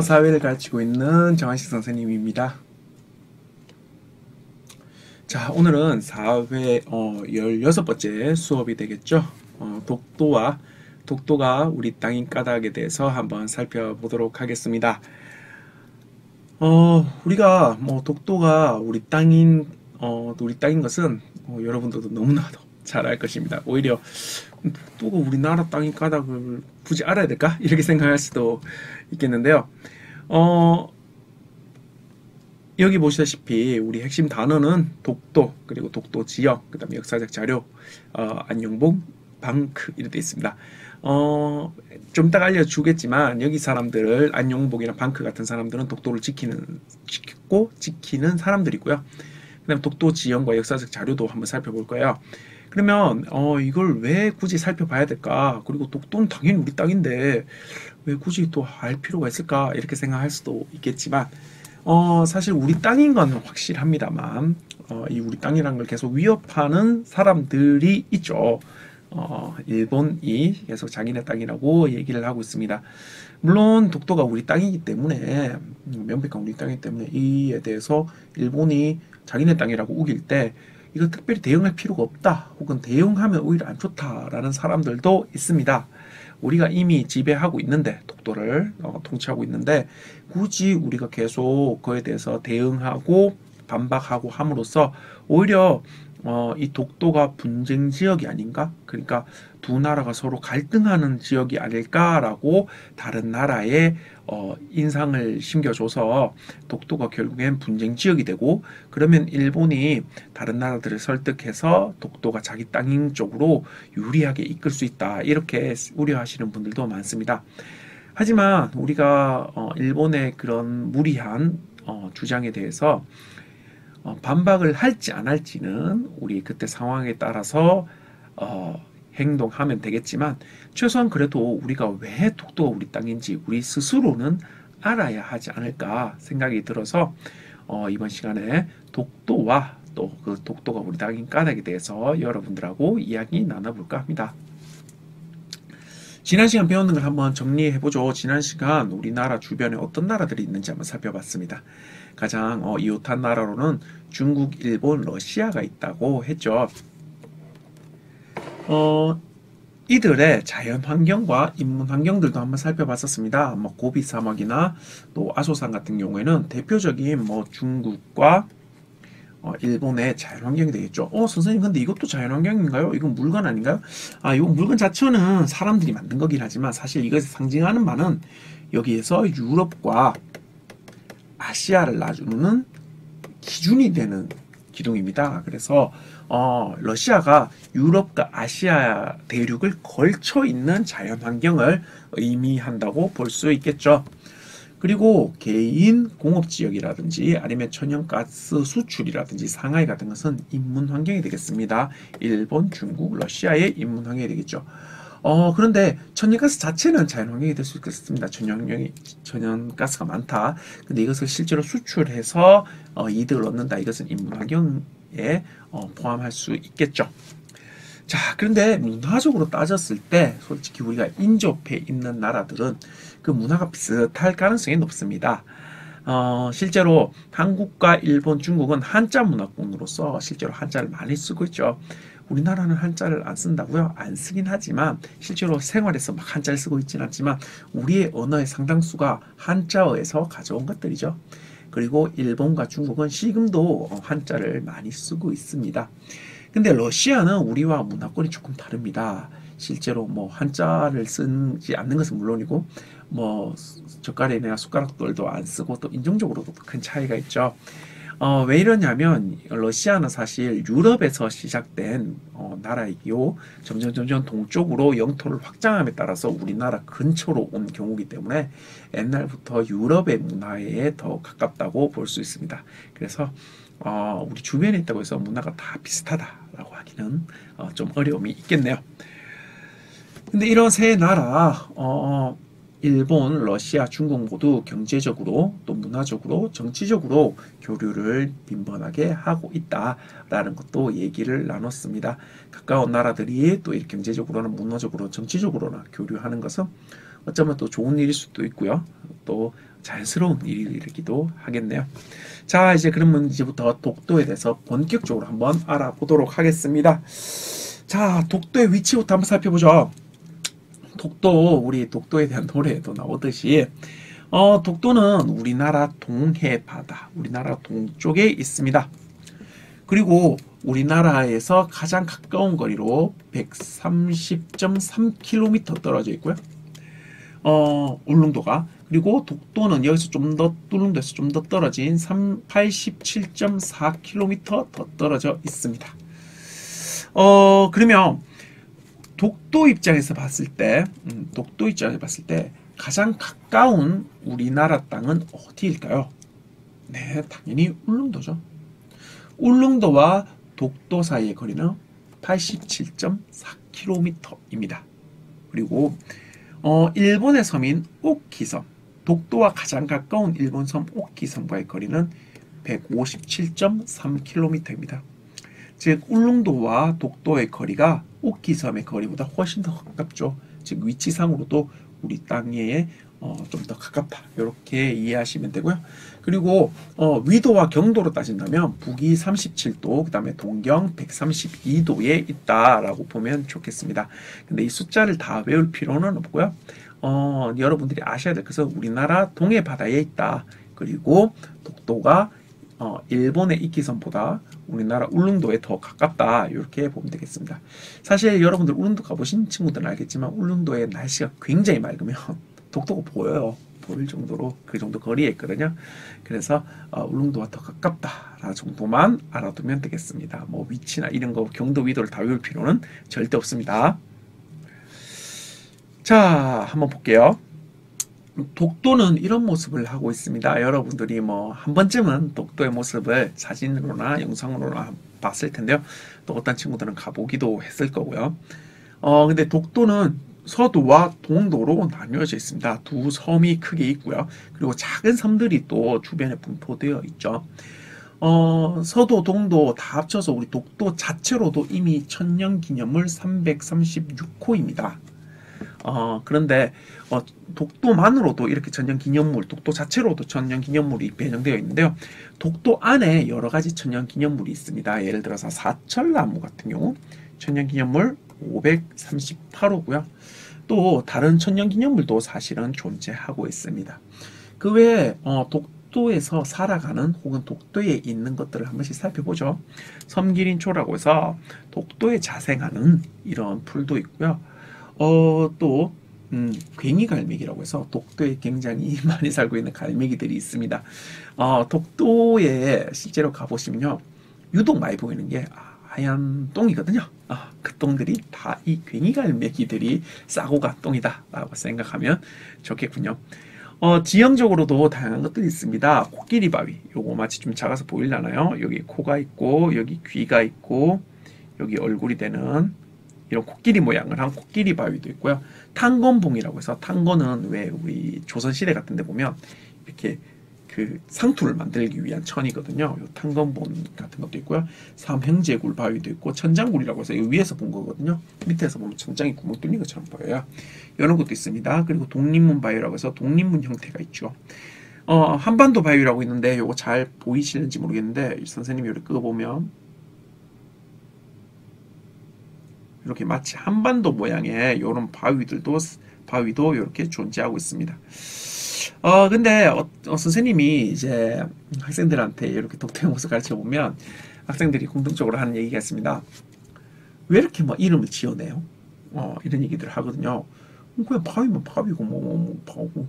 사회를 가르치고 있는 정한식 선생님입니다. 자, 오늘은 4회 16번째 수업이 되겠죠. 독도가 우리 땅인 까닭에 대해서 한번 살펴보도록 하겠습니다. 우리가 독도가 우리 땅인 것은 여러분들도 너무나도 잘 알 것입니다. 오히려 독도가 우리나라 땅인 까닭을 굳이 알아야 될까? 이렇게 생각할 수도 있겠는데요. 어, 여기 보시다시피 우리 핵심 단어는 독도, 그리고 독도 지역, 그 다음에 역사적 자료, 안용봉, 방크 이렇게 되어 있습니다. 좀 이따가 알려주겠지만 여기 사람들을 안용봉이나 방크 같은 사람들은 독도를 지키는 사람들이고요. 그 다음에 독도 지형과 역사적 자료도 한번 살펴볼 거예요. 그러면 이걸 왜 굳이 살펴봐야 될까? 그리고 독도는 당연히 우리 땅인데 왜 굳이 또 알 필요가 있을까? 이렇게 생각할 수도 있겠지만 사실 우리 땅인 건 확실합니다만, 이 우리 땅이라는 걸 계속 위협하는 사람들이 있죠. 일본이 계속 자기네 땅이라고 얘기를 하고 있습니다. 물론 독도가 우리 땅이기 때문에, 명백한 우리 땅이기 때문에 이에 대해서 일본이 자기네 땅이라고 우길 때 이거 특별히 대응할 필요가 없다, 혹은 대응하면 오히려 안 좋다라는 사람들도 있습니다. 우리가 이미 지배하고 있는데, 독도를 통치하고 있는데 굳이 우리가 계속 그에 대해서 대응하고 반박하고 함으로써 오히려 이 독도가 분쟁 지역이 아닌가? 그러니까 두 나라가 서로 갈등하는 지역이 아닐까라고 다른 나라에 인상을 심겨줘서 독도가 결국엔 분쟁 지역이 되고, 그러면 일본이 다른 나라들을 설득해서 독도가 자기 땅인 쪽으로 유리하게 이끌 수 있다, 이렇게 우려하시는 분들도 많습니다. 하지만 우리가 일본의 그런 무리한 주장에 대해서 반박을 할지 안 할지는 우리 그때 상황에 따라서 행동하면 되겠지만, 최소한 그래도 우리가 왜 독도가 우리 땅인지 우리 스스로는 알아야 하지 않을까 생각이 들어서 이번 시간에 독도와 또 그 독도가 우리 땅인 까닭에 대해서 여러분들하고 이야기 나눠볼까 합니다. 지난 시간 배웠는 걸 한번 정리해보죠. 지난 시간 우리나라 주변에 어떤 나라들이 있는지 한번 살펴봤습니다. 가장 이웃한 나라로는 중국, 일본, 러시아가 있다고 했죠. 이들의 자연 환경과 인문 환경들도 한번 살펴봤었습니다. 고비 사막이나 또 아소산 같은 경우에는 대표적인 중국과 일본의 자연환경이 되겠죠. 선생님, 근데 이것도 자연환경인가요? 이건 물건 아닌가요? 이건 물건 자체는 사람들이 만든 거긴 하지만 사실 이것을 상징하는 바는 여기에서 유럽과 아시아를 나누는 기준이 되는 기둥입니다. 그래서 러시아가 유럽과 아시아 대륙을 걸쳐 있는 자연환경을 의미한다고 볼 수 있겠죠. 그리고 개인 공업지역이라든지 아니면 천연가스 수출이라든지 상하이 같은 것은 인문 환경이 되겠습니다. 일본, 중국, 러시아의 인문 환경이 되겠죠. 그런데 천연가스 자체는 자연 환경이 될 수 있겠습니다. 천연가스가 많다. 근데 이것을 실제로 수출해서 이득을 얻는다. 이것은 인문 환경에 포함할 수 있겠죠. 자, 그런데 문화적으로 따졌을 때 솔직히 우리가 인접해 있는 나라들은 그 문화가 비슷할 가능성이 높습니다. 실제로 한국과 일본, 중국은 한자 문화권으로서 실제로 한자를 많이 쓰고 있죠. 우리나라는 한자를 안 쓴다고요? 안 쓰긴 하지만 실제로 생활에서 막 한자를 쓰고 있지는 않지만 우리의 언어의 상당수가 한자어에서 가져온 것들이죠. 그리고 일본과 중국은 지금도 한자를 많이 쓰고 있습니다. 근데 러시아는 우리와 문화권이 조금 다릅니다. 실제로 한자를 쓰지 않는 것은 물론이고 젓가락이나 숟가락들도 안 쓰고 또 인종적으로도 큰 차이가 있죠. 왜 이러냐면 러시아는 사실 유럽에서 시작된 나라이고 점점 동쪽으로 영토를 확장함에 따라서 우리나라 근처로 온 경우이기 때문에 옛날부터 유럽의 문화에 더 가깝다고 볼 수 있습니다. 그래서 우리 주변에 있다고 해서 문화가 다 비슷하다라고 하기는 좀 어려움이 있겠네요. 근데 이런 세 나라, 일본, 러시아, 중국 모두 경제적으로 또 문화적으로 정치적으로 교류를 빈번하게 하고 있다라는 것도 얘기를 나눴습니다. 가까운 나라들이 또 이렇게 경제적으로나 문화적으로 정치적으로나 교류하는 것은 어쩌면 또 좋은 일일 수도 있고요. 또 자연스러운 일이기도 하겠네요. 자, 이제 그러면 이제부터 독도에 대해서 본격적으로 한번 알아보도록 하겠습니다. 자, 독도의 위치부터 한번 살펴보죠. 우리 독도에 대한 노래에도 나오듯이 독도는 우리나라 동해 바다, 우리나라 동쪽에 있습니다. 그리고 우리나라에서 가장 가까운 거리로 130.3km 떨어져 있고요. 울릉도가. 그리고 독도는 여기서 울릉도에서 좀 더 떨어진 87.4km 더 떨어져 있습니다. 그러면 독도 입장에서 봤을 때 가장 가까운 우리나라 땅은 어디일까요? 네, 당연히 울릉도죠. 울릉도와 독도 사이의 거리는 87.4km입니다. 그리고 일본의 섬인 오키섬, 독도와 가장 가까운 일본 섬 오키섬과의 거리는 157.3km입니다. 즉 울릉도와 독도의 거리가 오키섬의 거리보다 훨씬 더 가깝죠. 즉 위치상으로도 우리 땅에 좀 더 가깝다. 이렇게 이해하시면 되고요. 그리고 위도와 경도로 따진다면 북위 37도, 그 다음에 동경 132도에 있다라고 보면 좋겠습니다. 근데 이 숫자를 다 외울 필요는 없고요. 여러분들이 아셔야 될 것은 우리나라 동해 바다에 있다. 그리고 독도가 일본의 이키섬보다 우리나라 울릉도에 더 가깝다. 이렇게 보면 되겠습니다. 사실 여러분들 울릉도 가보신 친구들은 알겠지만 울릉도의 날씨가 굉장히 맑으면 독도가 보여요. 보일 정도로 그 정도 거리에 있거든요. 그래서 울릉도와 더 가깝다라는 정도만 알아두면 되겠습니다. 뭐 위치나 이런 거 경도 위도를 다 외울 필요는 절대 없습니다. 자, 한번 볼게요. 독도는 이런 모습을 하고 있습니다. 여러분들이 뭐 한 번쯤은 독도의 모습을 사진으로나 영상으로나 봤을 텐데요. 또 어떤 친구들은 가보기도 했을 거고요. 근데 독도는 서도와 동도로 나뉘어져 있습니다. 두 섬이 크게 있고요. 그리고 작은 섬들이 또 주변에 분포되어 있죠. 서도, 동도 다 합쳐서 우리 독도 자체로도 이미 천년기념물 336호입니다. 그런데 독도만으로도 이렇게 천년기념물, 독도 자체로도 천년기념물이 배정되어 있는데요. 독도 안에 여러 가지 천년기념물이 있습니다. 예를 들어서 사철나무 같은 경우 천년기념물 538호고요. 또 다른 천년기념물도 사실은 존재하고 있습니다. 그 외에 독도에서 살아가는 혹은 독도에 있는 것들을 한 번씩 살펴보죠. 섬기린초라고 해서 독도에 자생하는 이런 풀도 있고요. 또 괭이갈매기라고 해서 독도에 굉장히 많이 살고 있는 갈매기들이 있습니다. 독도에 실제로 가보시면요, 유독 많이 보이는 게 하얀 똥이거든요. 그 똥들이 다 이 괭이갈매기들이 싸고 간 똥이다라고 생각하면 좋겠군요. 지형적으로도 다양한 것들이 있습니다. 코끼리 바위, 요거 마치 좀 작아서 보이려나요? 여기 코가 있고 여기 귀가 있고 여기 얼굴이 되는 이런 코끼리 모양을 한 코끼리 바위도 있고요. 탄건봉이라고 해서, 탄건은 왜 우리 조선시대 같은 데 보면 이렇게 그 상투를 만들기 위한 천이거든요. 요 탄건봉 같은 것도 있고요. 삼형제굴 바위도 있고, 천장굴이라고 해서 이 위에서 본 거거든요. 밑에서 보면 천장이 구멍 뚫린 것처럼 보여요. 이런 것도 있습니다. 그리고 독립문 바위라고 해서 독립문 형태가 있죠. 한반도 바위라고 있는데 요거 잘 보이시는지 모르겠는데 선생님이 이렇게 끄보면 이렇게 마치 한반도 모양의 이런 바위도 이렇게 존재하고 있습니다. 근데 선생님이 이제 학생들한테 이렇게 독도의 모습 가르쳐 보면 학생들이 공통적으로 하는 얘기가 있습니다. 왜 이렇게 막 이름을 지어내요? 이런 얘기들을 하거든요. 그냥 바위면 바위고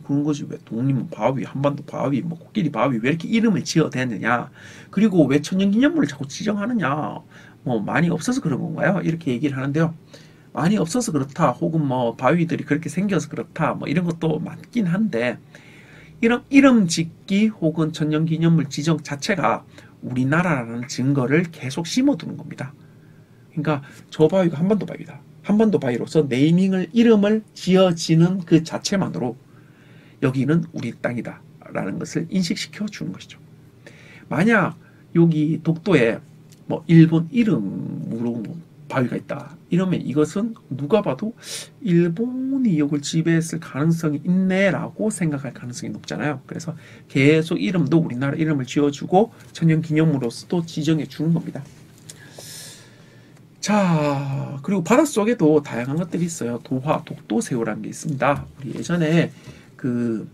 그런 거지. 왜 독립은 바위, 한반도 바위, 뭐 코끼리 바위, 왜 이렇게 이름을 지어대느냐? 그리고 왜 천년기념물을 자꾸 지정하느냐? 뭐 많이 없어서 그런 건가요? 이렇게 얘기를 하는데요. 많이 없어서 그렇다, 혹은 뭐 바위들이 그렇게 생겨서 그렇다, 뭐 이런 것도 맞긴 한데, 이런 이름 짓기 혹은 천년기념물 지정 자체가 우리나라라는 증거를 계속 심어두는 겁니다. 그러니까 저 바위가 한반도 바위다, 한반도 바위로서 네이밍을, 이름을 지어지는 그 자체만으로 여기는 우리 땅이다 라는 것을 인식시켜 주는 것이죠. 만약 여기 독도에 뭐 일본 이름으로 바위가 있다. 이러면 이것은 누가 봐도 일본이 이걸 지배했을 가능성이 있네라고 생각할 가능성이 높잖아요. 그래서 계속 이름도 우리나라 이름을 지어주고 천연기념물로서도 지정해 주는 겁니다. 자, 그리고 바닷속에도 다양한 것들이 있어요. 도화, 독도새우라는 게 있습니다. 우리 예전에 그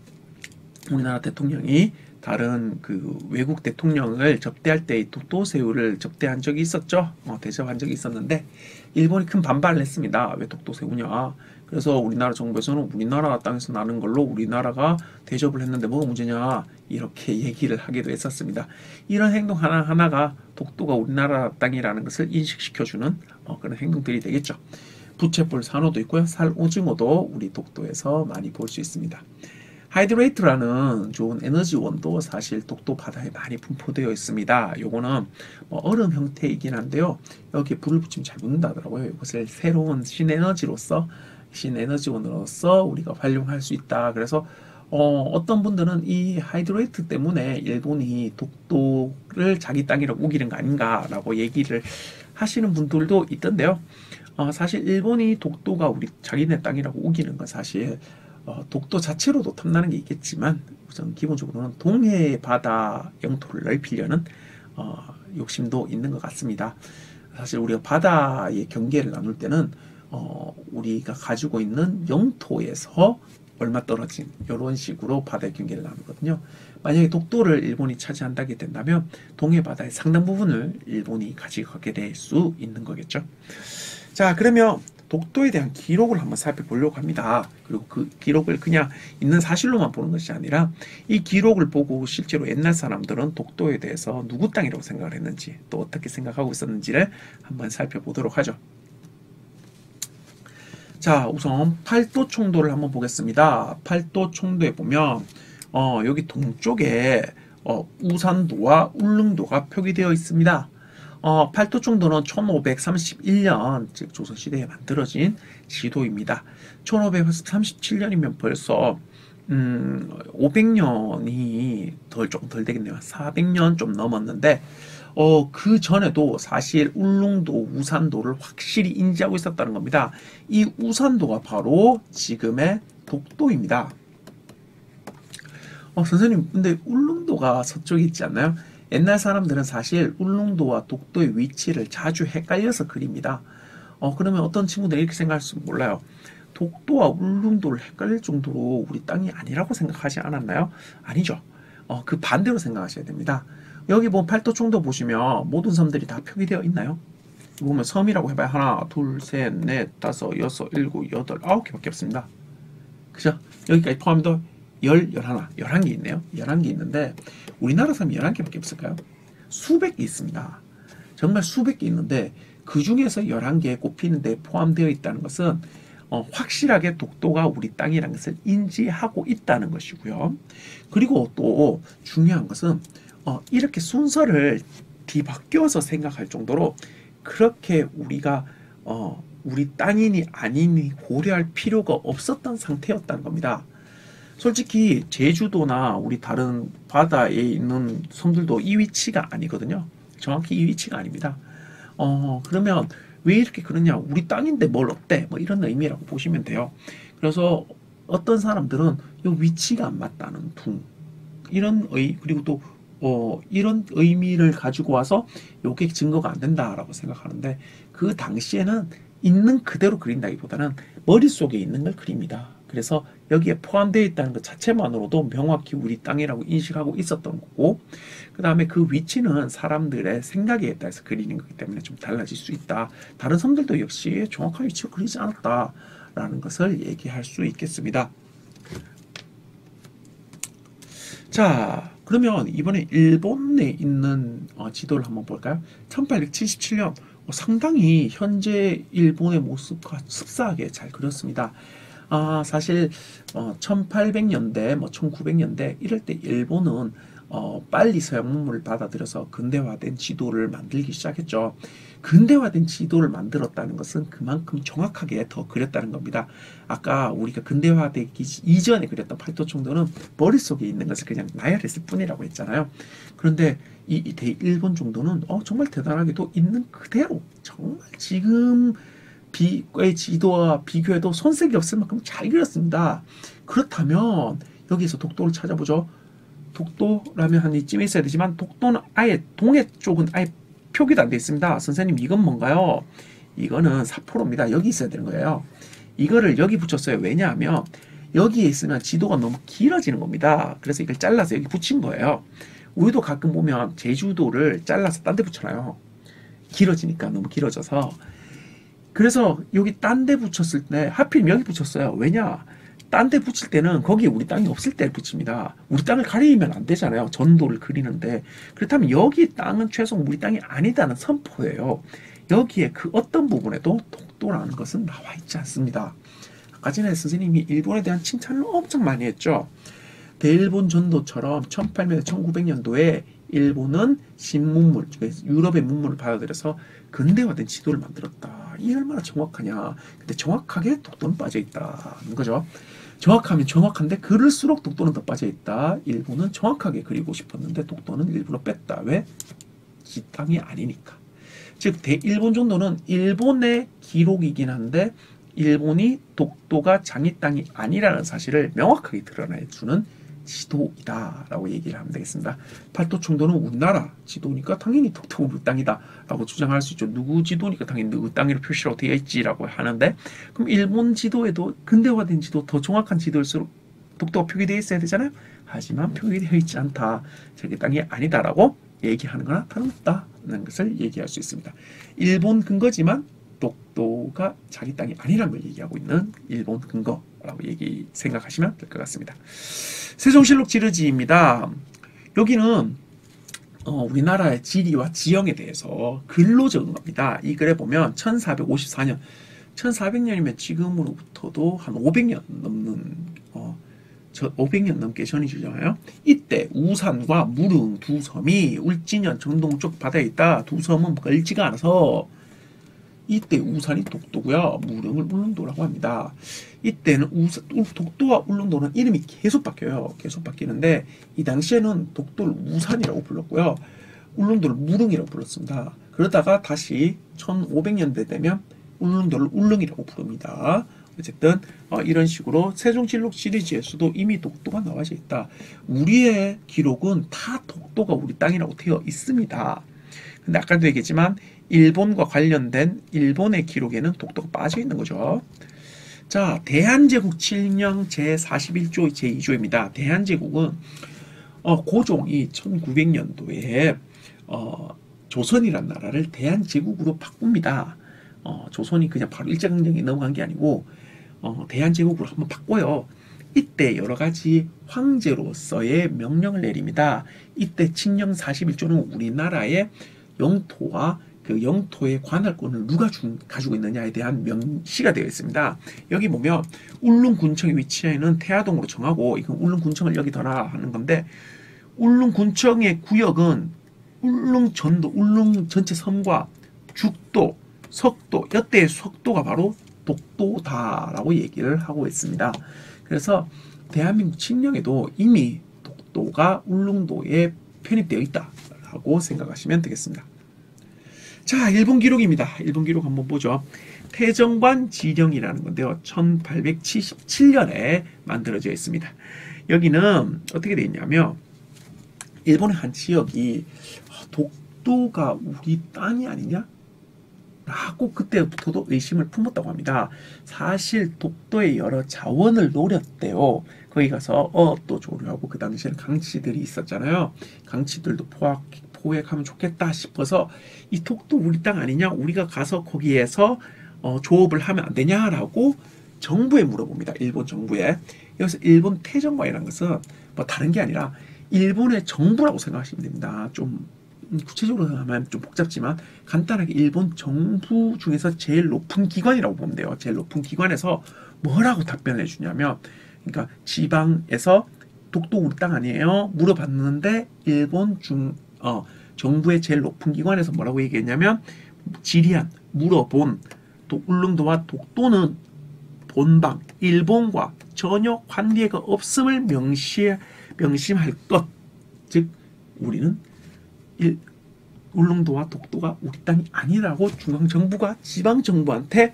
우리나라 대통령이 다른 그 외국 대통령을 접대할 때 독도새우를 접대한 적이 있었죠. 대접한 적이 있었는데 일본이 큰 반발을 했습니다. 왜 독도새우냐? 그래서 우리나라 정부에서는 우리나라 땅에서 나는 걸로 우리나라가 대접을 했는데 뭐가 문제냐? 이렇게 얘기를 하기도 했었습니다. 이런 행동 하나하나가 독도가 우리나라 땅이라는 것을 인식시켜주는 그런 행동들이 되겠죠. 부채꼴 산호도 있고요. 살오징어도 우리 독도에서 많이 볼 수 있습니다. 하이드레이트라는 좋은 에너지원도 사실 독도 바다에 많이 분포되어 있습니다. 요거는 얼음 형태이긴 한데요. 여기에 불을 붙이면 잘 붙는다 하더라고요. 이것을 새로운 신에너지원으로서 우리가 활용할 수 있다. 그래서 어떤 분들은 이 하이드레이트 때문에 일본이 독도를 자기 땅이라고 우기는 거 아닌가라고 얘기를 하시는 분들도 있던데요. 사실 일본이 독도가 우리 자기네 땅이라고 우기는 건 사실 독도 자체로도 탐나는 게 있겠지만 우선 기본적으로는 동해 바다 영토를 넓히려는 욕심도 있는 것 같습니다. 사실 우리가 바다의 경계를 나눌 때는 우리가 가지고 있는 영토에서 얼마 떨어진 이런 식으로 바다의 경계를 나누거든요. 만약에 독도를 일본이 차지한다게 된다면 동해 바다의 상당 부분을 일본이 가져가게 될 수 있는 거겠죠. 자, 그러면 독도에 대한 기록을 한번 살펴보려고 합니다. 그리고 그 기록을 그냥 있는 사실로만 보는 것이 아니라 이 기록을 보고 실제로 옛날 사람들은 독도에 대해서 누구 땅이라고 생각을 했는지 또 어떻게 생각하고 있었는지를 한번 살펴보도록 하죠. 자, 우선 팔도 총도를 한번 보겠습니다. 팔도 총도에 보면 여기 동쪽에 우산도와 울릉도가 표기되어 있습니다. 팔도 총도는 1531년, 즉 조선시대에 만들어진 지도입니다. 1537년이면 벌써 500년이 조금 덜 되겠네요. 400년 좀 넘었는데 그 전에도 사실 울릉도, 우산도를 확실히 인지하고 있었다는 겁니다. 이 우산도가 바로 지금의 독도입니다. 선생님, 근데 울릉도가 서쪽에 있지 않나요? 옛날 사람들은 사실 울릉도와 독도의 위치를 자주 헷갈려서 그립니다. 그러면 어떤 친구들이 이렇게 생각할지 몰라요. 독도와 울릉도를 헷갈릴 정도로 우리 땅이 아니라고 생각하지 않았나요? 아니죠. 그 반대로 생각하셔야 됩니다. 여기 보면 팔도 총도 보시면 모든 섬들이 다 표기되어 있나요? 보면 섬이라고 해봐야 하나, 둘, 셋, 넷, 다섯, 여섯, 일곱, 여덟, 9개밖에 없습니다. 그죠? 여기까지 포함해도 11개 있네요. 11개 있는데 우리나라 섬이 11개밖에 없을까요? 수백 개 있습니다. 정말 수백 개 있는데 그 중에서 11개에 꼽히는데 포함되어 있다는 것은 확실하게 독도가 우리 땅이라는 것을 인지하고 있다는 것이고요. 그리고 또 중요한 것은 이렇게 순서를 뒤바뀌어서 생각할 정도로 그렇게 우리가 우리 땅이니 아니니 고려할 필요가 없었던 상태였다는 겁니다. 솔직히 제주도나 우리 다른 바다에 있는 섬들도 이 위치가 아니거든요. 정확히 이 위치가 아닙니다. 그러면 왜 이렇게 그러냐? 우리 땅인데 뭘 어때? 뭐 이런 의미라고 보시면 돼요. 그래서 어떤 사람들은 이 위치가 안 맞다는 둥 그리고 또 이런 의미를 가지고 와서 이게 증거가 안 된다라고 생각하는데 그 당시에는 있는 그대로 그린다기보다는 머릿속에 있는 걸 그립니다. 그래서 여기에 포함되어 있다는 것 자체만으로도 명확히 우리 땅이라고 인식하고 있었던 거고, 그 다음에 그 위치는 사람들의 생각에 따라서 그리는 거기 때문에 좀 달라질 수 있다. 다른 섬들도 역시 정확한 위치로 그리지 않았다라는 것을 얘기할 수 있겠습니다. 자, 그러면 이번에 일본에 있는 지도를 한번 볼까요? 1877년 상당히 현재 일본의 모습과 흡사하게 잘 그렸습니다. 사실 1800년대, 1900년대 이럴 때 일본은 빨리 서양 문물을 받아들여서 근대화된 지도를 만들기 시작했죠. 근대화된 지도를 만들었다는 것은 그만큼 정확하게 더 그렸다는 겁니다. 아까 우리가 근대화되기 이전에 그렸던 팔도총도는 머릿속에 있는 것을 그냥 나열했을 뿐이라고 했잖아요. 그런데 이 대일본 정도는 정말 대단하게도 있는 그대로 정말 지금 의 지도와 비교해도 손색이 없을 만큼 잘 그렸습니다. 그렇다면 여기서 독도를 찾아보죠. 독도라면 한 이쯤에 있어야 되지만 독도는 아예 동해 쪽은 아예 표기도 안 돼 있습니다. 선생님 이건 뭔가요? 이거는 사포로입니다. 여기 있어야 되는 거예요. 이거를 여기 붙였어요. 왜냐하면 여기에 있으면 지도가 너무 길어지는 겁니다. 그래서 이걸 잘라서 여기 붙인 거예요. 우리도 가끔 보면 제주도를 잘라서 딴 데 붙여놔요. 길어지니까 너무 길어져서. 그래서 여기 딴 데 붙였을 때 하필 여기 붙였어요. 왜냐? 딴 데 붙일 때는 거기에 우리 땅이 없을 때 붙입니다. 우리 땅을 가리면 안 되잖아요. 전도를 그리는데. 그렇다면 여기 땅은 최소 우리 땅이 아니다는 선포예요. 여기에 그 어떤 부분에도 독도라는 것은 나와 있지 않습니다. 아까 전에 선생님이 일본에 대한 칭찬을 엄청 많이 했죠. 대일본 전도처럼 1800, 1900년도에 일본은 신문물, 유럽의 문물을 받아들여서 근대화된 지도를 만들었다. 이 얼마나 정확하냐. 근데 정확하게 독도는 빠져있다는 거죠. 정확하면 정확한데 그럴수록 독도는 더 빠져있다. 일본은 정확하게 그리고 싶었는데 독도는 일부러 뺐다. 왜? 지 땅이 아니니까. 즉 대일본 정도는 일본의 기록이긴 한데 일본이 독도가 자기 땅이 아니라는 사실을 명확하게 드러내주는 지도이다라고 얘기를 하면 되겠습니다. 팔도총도는 우리나라 지도니까 당연히 독도 우리 땅이다라고 주장할 수 있죠. 누구 지도니까 당연히 누구 땅이라고 표시로 되어 있지라고 하는데 그럼 일본 지도에도 근대화된 지도, 더 정확한 지도일수록 독도가 표기되어 있어야 되잖아요. 하지만 표기되어 있지 않다. 자기 땅이 아니다라고 얘기하는 거나 다름없다는 것을 얘기할 수 있습니다. 일본 근거지만 독도가 자기 땅이 아니라는 걸 얘기하고 있는 일본 근거라고 생각하시면 될 것 같습니다. 세종실록 지르지입니다. 여기는 우리나라의 지리와 지형에 대해서 글로 적은 겁니다. 이 글에 보면 1454년, 1400년이면 지금으로부터도 한 500년 넘는 500년 넘게 전이잖아요. 이때 우산과 무릉 두 섬이 울진현 정동 쪽 바다에 있다. 두 섬은 멀지가 않아서 이때 우산이 독도고요. 무릉을 울릉도라고 합니다. 이때는 독도와 울릉도는 이름이 계속 바뀌어요. 계속 바뀌는데 이 당시에는 독도를 우산이라고 불렀고요. 울릉도를 무릉이라고 불렀습니다. 그러다가 다시 1500년대 되면 울릉도를 울릉이라고 부릅니다. 어쨌든 이런 식으로 세종실록 시리즈에서도 이미 독도가 나와져 있다. 우리의 기록은 다 독도가 우리 땅이라고 되어 있습니다. 근데 아까도 얘기했지만 일본과 관련된 일본의 기록에는 독도가 빠져 있는 거죠. 자, 대한제국 칙령 제41조 제2조입니다. 대한제국은 고종이 1900년도에 조선이란 나라를 대한제국으로 바꿉니다. 조선이 그냥 바로 일제강점기 넘어간 게 아니고 대한제국으로 한번 바꿔요. 이때 여러 가지 황제로서의 명령을 내립니다. 이때 칙령 41조는 우리나라의 영토와 그 영토의 관할권을 누가 가지고 있느냐에 대한 명시가 되어 있습니다. 여기 보면 울릉군청의 위치에는 태화동으로 정하고 이건 울릉군청을 여기 둬라 하는 건데 울릉군청의 구역은 울릉전도, 울릉 전체 섬과 죽도, 석도, 이때의 석도가 바로 독도다라고 얘기를 하고 있습니다. 그래서 대한민국 칙령에도 이미 독도가 울릉도에 편입되어 있다라고 생각하시면 되겠습니다. 자, 일본 기록입니다. 일본 기록 한번 보죠. 태정관 지령이라는 건데요. 1877년에 만들어져 있습니다. 여기는 어떻게 되어 있냐면 일본의 한 지역이 독도가 우리 땅이 아니냐? 라고 그때부터도 의심을 품었다고 합니다. 사실 독도의 여러 자원을 노렸대요. 거기 가서 어업도 조류하고 그 당시에는 강치들이 있었잖아요. 강치들도 포획하면 좋겠다 싶어서 이 독도 우리 땅 아니냐? 우리가 가서 거기에서 조업을 하면 안 되냐라고 정부에 물어봅니다. 일본 정부에. 여기서 일본 태정관이라는 것은 뭐 다른 게 아니라 일본의 정부라고 생각하시면 됩니다. 좀 구체적으로 하면 좀 복잡지만 간단하게 일본 정부 중에서 제일 높은 기관이라고 보면 돼요. 제일 높은 기관에서 뭐라고 답변을 해주냐면 그러니까 지방에서 독도 우리 땅 아니에요? 물어봤는데 일본 정부의 제일 높은 기관에서 뭐라고 얘기했냐면 질의한, 물어본 울릉도와 독도는 본방, 일본과 전혀 관계가 없음을 명심할 것. 즉 우리는 울릉도와 독도가 우리 땅이 아니라고 중앙정부가 지방정부한테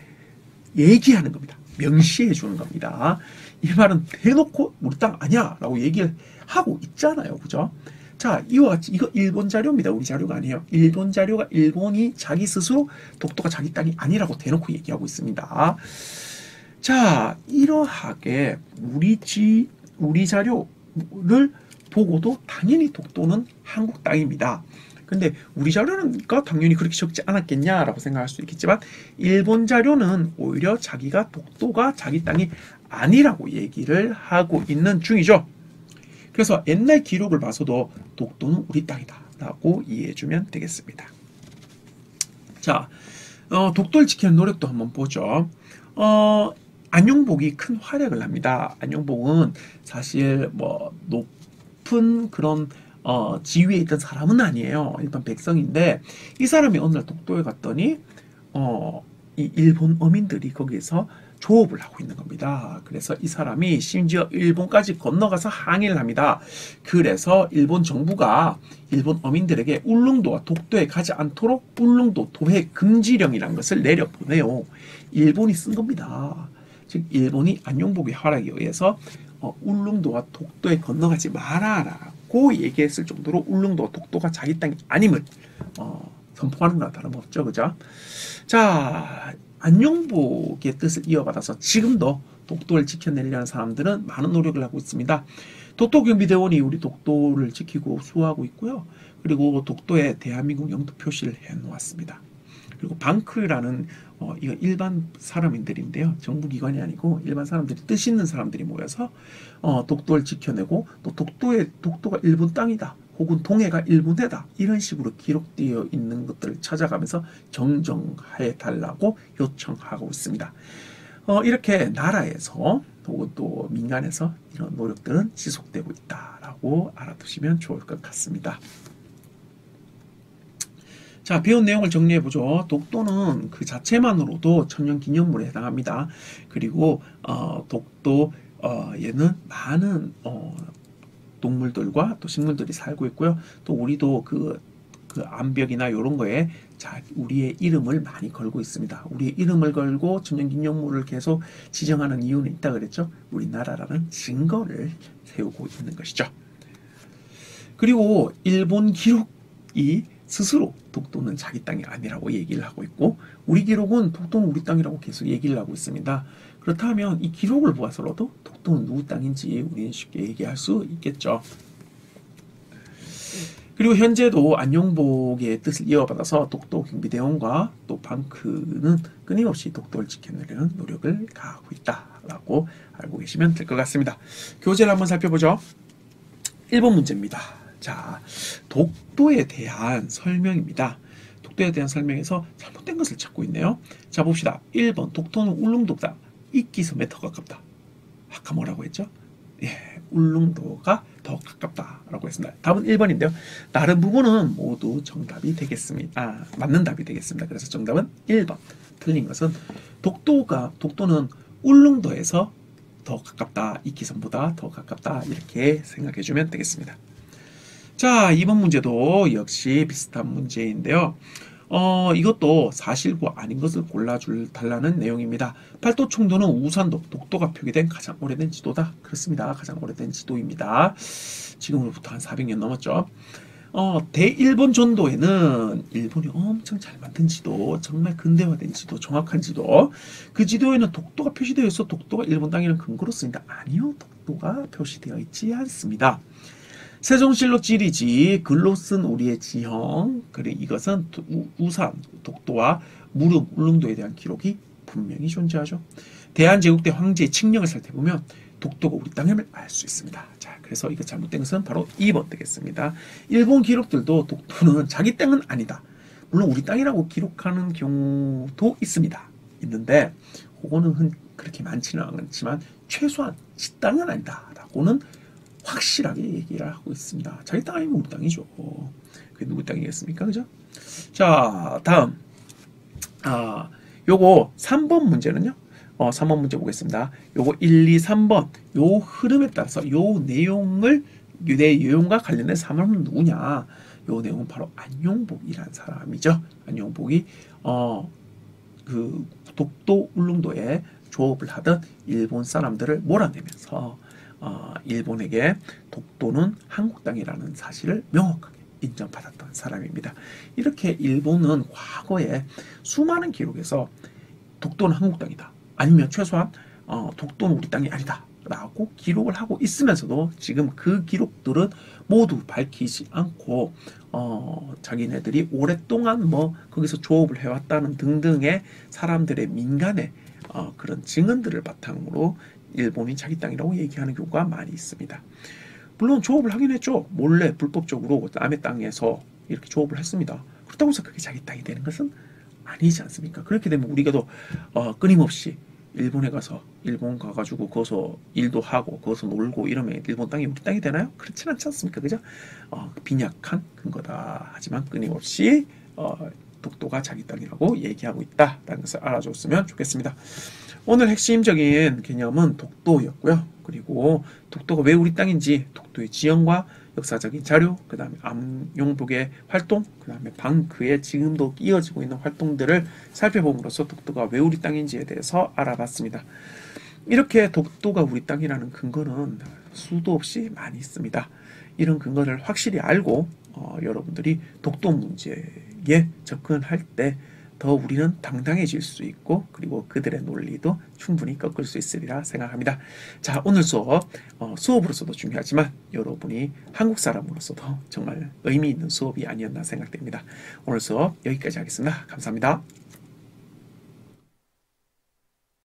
얘기하는 겁니다. 명시해 주는 겁니다. 이 말은 대놓고 우리 땅 아니야 라고 얘기를 하고 있잖아요. 그죠? 자, 이와 같이 이거 일본 자료입니다. 우리 자료가 아니에요. 일본 자료가 일본이 자기 스스로 독도가 자기 땅이 아니라고 대놓고 얘기하고 있습니다. 자, 이러하게 우리 자료를 보고도 당연히 독도는 한국 땅입니다. 근데 우리 자료가 당연히 그렇게 적지 않았겠냐라고 생각할 수 있겠지만 일본 자료는 오히려 자기가 독도가 자기 땅이 아니라고 얘기를 하고 있는 중이죠. 그래서 옛날 기록을 봐서도 독도는 우리 땅이다 라고 이해해주면 되겠습니다. 자, 독도를 지키는 노력도 한번 보죠. 안용복이 큰 활약을 합니다. 안용복은 사실 뭐 높은 그런 지위에 있던 사람은 아니에요. 일반 백성인데 이 사람이 어느 날 독도에 갔더니 이 일본 어민들이 거기에서 조업을 하고 있는 겁니다. 그래서 이 사람이 심지어 일본까지 건너가서 항해를 합니다. 그래서 일본 정부가 일본 어민들에게 울릉도와 독도에 가지 않도록 울릉도 도해 금지령이라는 것을 내려보내요. 일본이 쓴 겁니다. 즉 일본이 안용복의 활약에 의해서 울릉도와 독도에 건너가지 마라라고 얘기했을 정도로 울릉도와 독도가 자기 땅이 아님을 선포하는 거나 다름없죠. 그죠? 자, 안용복의 뜻을 이어받아서 지금도 독도를 지켜내려는 사람들은 많은 노력을 하고 있습니다. 독도경비대원이 우리 독도를 지키고 수호하고 있고요. 그리고 독도에 대한민국 영토 표시를 해놓았습니다. 그리고 방크라는 이거 일반 사람들인데요. 정부기관이 아니고 일반 사람들이 뜻 있는 사람들이 모여서 독도를 지켜내고 또 독도가 일본 땅이다. 혹은 동해가 일본해다. 이런 식으로 기록되어 있는 것들을 찾아가면서 정정해 달라고 요청하고 있습니다. 이렇게 나라에서 혹은 또 민간에서 이런 노력들은 지속되고 있다라고 알아두시면 좋을 것 같습니다. 자, 배운 내용을 정리해보죠. 독도는 그 자체만으로도 천년기념물에 해당합니다. 그리고 독도에는 많은 동물들과 또 식물들이 살고 있고요. 또 우리도 그 암벽이나 이런 거에 우리의 이름을 많이 걸고 있습니다. 우리의 이름을 걸고 천년기념물을 계속 지정하는 이유는 있다 그랬죠. 우리나라라는 증거를 세우고 있는 것이죠. 그리고 일본 기록이 스스로 독도는 자기 땅이 아니라고 얘기를 하고 있고 우리 기록은 독도는 우리 땅이라고 계속 얘기를 하고 있습니다. 그렇다면 이 기록을 보아서라도 독도는 누구 땅인지 우리는 쉽게 얘기할 수 있겠죠. 그리고 현재도 안용복의 뜻을 이어받아서 독도 경비대원과 또 방크는 끊임없이 독도를 지켜내려는 노력을 가하고 있다라고 알고 계시면 될 것 같습니다. 교재를 한번 살펴보죠. 1번 문제입니다. 자, 독도에 대한 설명입니다. 독도에 대한 설명에서 잘못된 것을 찾고 있네요. 자, 봅시다. 1번 독도는 울릉도보다 이끼섬에 더 가깝다. 아까 뭐라고 했죠? 예, 울릉도가 더 가깝다라고 했습니다. 답은 1번인데요. 다른 부분은 모두 정답이 되겠습니다. 맞는 답이 되겠습니다. 그래서 정답은 1번. 틀린 것은 독도는 울릉도에서 더 가깝다. 이끼섬보다 더 가깝다. 이렇게 생각해 주면 되겠습니다. 자, 2번 문제도 역시 비슷한 문제인데요. 이것도 사실과 아닌 것을 달라는 내용입니다. 팔도 총도는 우산도, 독도가 표기된 가장 오래된 지도다. 그렇습니다. 가장 오래된 지도입니다. 지금으로부터 한 400년 넘었죠. 대일본 전도에는 일본이 엄청 잘 만든 지도, 정말 근대화된 지도, 정확한 지도. 그 지도에는 독도가 표시되어 있어 독도가 일본 땅이라는 근거로 쓰인다. 아니요. 독도가 표시되어 있지 않습니다. 세종실록 지리지 글로 쓴 우리의 지형 그리고 이것은 우산, 독도와 무릎, 울릉도에 대한 기록이 분명히 존재하죠. 대한제국대 황제의 칙령을 살펴보면 독도가 우리 땅임을 알 수 있습니다. 자, 그래서 이거 잘못된 것은 바로 2번 되겠습니다. 일본 기록들도 독도는 자기 땅은 아니다. 물론 우리 땅이라고 기록하는 경우도 있는데 그거는 그렇게 많지는 않지만 최소한 지 땅은 아니다 라고는 확실하게 얘기를 하고 있습니다. 자기 땅 아니면 우리 땅이죠. 그게 누구 땅이겠습니까? 그죠? 자, 다음. 요거 3번 문제는요. 3번 문제 보겠습니다. 요거 1, 2, 3번 요 흐름에 따라서 요 내용과 관련된 사람은 누구냐? 요 내용은 바로 안용복이라는 사람이죠. 안용복이 그 독도 울릉도에 조업을 하던 일본 사람들을 몰아내면서 일본에게 독도는 한국 땅이라는 사실을 명확하게 인정받았던 사람입니다. 이렇게 일본은 과거에 수많은 기록에서 독도는 한국 땅이다. 아니면 최소한 독도는 우리 땅이 아니다. 라고 기록을 하고 있으면서도 지금 그 기록들은 모두 밝히지 않고 자기네들이 오랫동안 뭐 거기서 조업을 해왔다는 등등의 사람들의 민간의 그런 증언들을 바탕으로 일본이 자기 땅이라고 얘기하는 경우가 많이 있습니다. 물론 조업을 하긴 했죠. 몰래 불법적으로 남의 땅에서 이렇게 조업을 했습니다. 그렇다고 해서 그게 자기 땅이 되는 것은 아니지 않습니까? 그렇게 되면 우리가 또 끊임없이 일본에 가서 일본 가가지고 거기서 일도 하고 거기서 놀고 이러면 일본 땅이 우리 땅이 되나요? 그렇진 않지 않습니까? 그죠? 빈약한 근거다. 하지만 끊임없이 독도가 자기 땅이라고 얘기하고 있다라는 것을 알아줬으면 좋겠습니다. 오늘 핵심적인 개념은 독도였고요. 그리고 독도가 왜 우리 땅인지, 독도의 지형과 역사적인 자료, 그 다음에 안용복의 활동, 그 다음에 그의 지금도 이어지고 있는 활동들을 살펴봄으로써 독도가 왜 우리 땅인지에 대해서 알아봤습니다. 이렇게 독도가 우리 땅이라는 근거는 수도 없이 많이 있습니다. 이런 근거를 확실히 알고 여러분들이 독도 문제에 접근할 때 더 우리는 당당해질 수 있고 그리고 그들의 논리도 충분히 꺾을 수 있으리라 생각합니다. 자, 오늘 수업으로서도 중요하지만 여러분이 한국 사람으로서도 정말 의미 있는 수업이 아니었나 생각됩니다. 오늘 수업 여기까지 하겠습니다. 감사합니다.